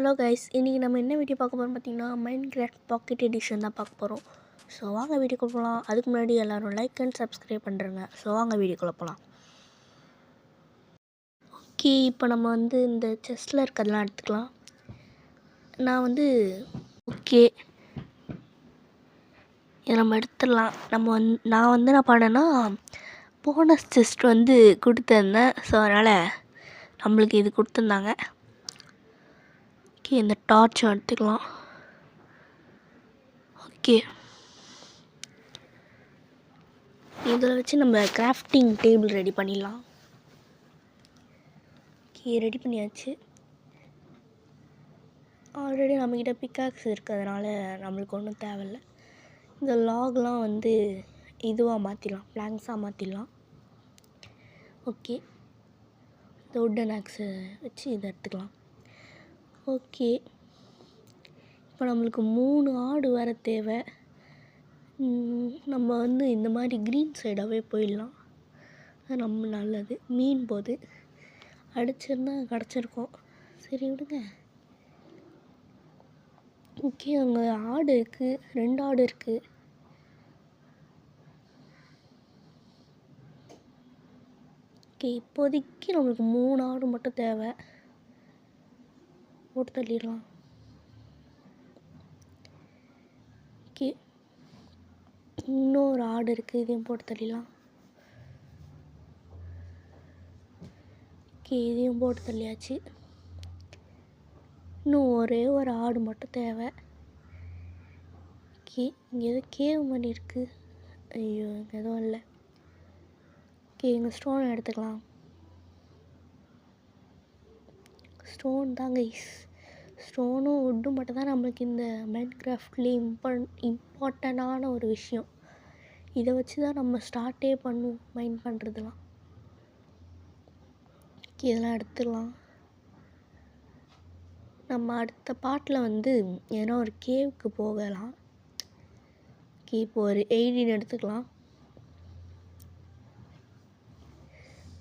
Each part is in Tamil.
ஹலோ கைஸ், இன்றைக்கி நம்ம என்ன வீடியோ பார்க்க போகிறோம் பார்த்தீங்கன்னா, மைன்கிராஃப்ட் பாக்கெட் எடிஷன் தான் பார்க்க போகிறோம். ஸோ வாங்க வீடியோக்குள்ள போகலாம். அதுக்கு முன்னாடி எல்லோரும் லைக் அண்ட் சப்ஸ்கிரைப் பண்ணுறேங்க. ஸோ வாங்க வீடியோக்குள்ளே போகலாம். ஓகே, இப்போ நம்ம இந்த செஸ்ட்டில் இருக்கிறதெல்லாம் எடுத்துக்கலாம். நான் ஓகே இதை நம்ம எடுத்துடலாம். நான் என்ன பண்ணேன்னா, போனஸ் செஸ்ட் கொடுத்துருந்தேன். ஸோ அதனால் நம்மளுக்கு இது கொடுத்துருந்தாங்க. ஓகே, இந்த டார்ச் எடுத்துக்கலாம். ஓகே, இதில் வச்சு நம்ம கிராஃப்டிங் டேபிள் ரெடி பண்ணிடலாம். ஓகே, ரெடி பண்ணியாச்சு. ஆல்ரெடி நம்மக்கிட்ட பிக்காக்ஸ் இருக்கிறதுனால நம்மளுக்கு ஒன்றும் தேவையில்லை. இந்த லாக்லாம் இதுவாக மாற்றிடலாம், பிளாங்க்ஸாக மாற்றிடலாம். ஓகே, இந்த வுட்டன் ஆக்ஸை வச்சு இதை எடுத்துக்கலாம். ஓகே, இப்போ நம்மளுக்கு 3 ஆடு வேறு தேவை. நம்ம இந்த மாதிரி க்ரீன் சைடாகவே போயிடலாம். அது நம்ம நல்லது. மீன் போது அடிச்சிருந்தா கிடச்சிருக்கோம். சரி விடுங்க. ஓகே, அங்கே ஆடு இருக்குது, 2 ஆடு இருக்குது. ஓகே, இப்போதைக்கு நம்மளுக்கு 3 ஆடு மட்டும் தேவை. போட்டு தள்ளிடலாம். ஓகே, இன்னொரு ஆடு இருக்குது, இதையும் போட்டு தள்ளிடலாம். ஓகே, இதையும் போட்டு தள்ளியாச்சு. இன்னும் ஒரே ஒரு ஆடு மட்டும் தேவை. ஓகே, இங்கே எதோ கேவ் மாதிரி இருக்குது. ஐயோ, இங்கே எதுவும் இல்லை. ஓகே, இங்கே ஸ்டோன் எடுத்துக்கலாம். ஸ்டோன் தான் கைஸ். ஸ்டோனும் வுட்டும் மட்டும் தான் நம்மளுக்கு இந்த மைன்கிராஃப்ட்லேயே இம்பார்ட்டண்டான ஒரு விஷயம். இதை வச்சு தான் நம்ம ஸ்டார்ட்டே பண்ணுவோம் மைன் பண்ணுறதுலாம். ஓகே, இதெல்லாம் எடுத்துடலாம். நம்ம அடுத்த பாட்டில் ஏன்னா ஒரு கேவுக்கு போகலாம். ஓகே, இப்போ ஒரு 18 எடுத்துக்கலாம்.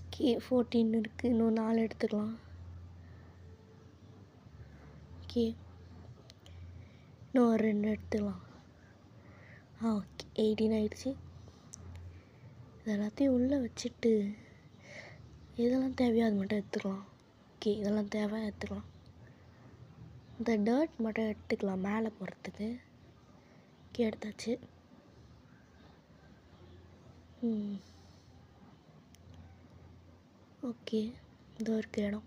ஓகே, 14 இருக்குது, இன்னும் 4 எடுத்துக்கலாம். ஓகே, இன்னும் ஒரு 2 எடுத்துக்கலாம். ஓகே, 18 ஆகிடுச்சு. இது எல்லாத்தையும் உள்ளே வச்சுட்டு இதெல்லாம் தேவையோ அது மட்டும் எடுத்துக்கலாம். ஓகே, இதெல்லாம் தேவை எடுத்துக்கலாம். இந்த டர்ட் மட்டும் எடுத்துக்கலாம் மேலே போகிறதுக்கு. ஓகே, எடுத்தாச்சு. ஓகே, இதோ இருக்க இடம்.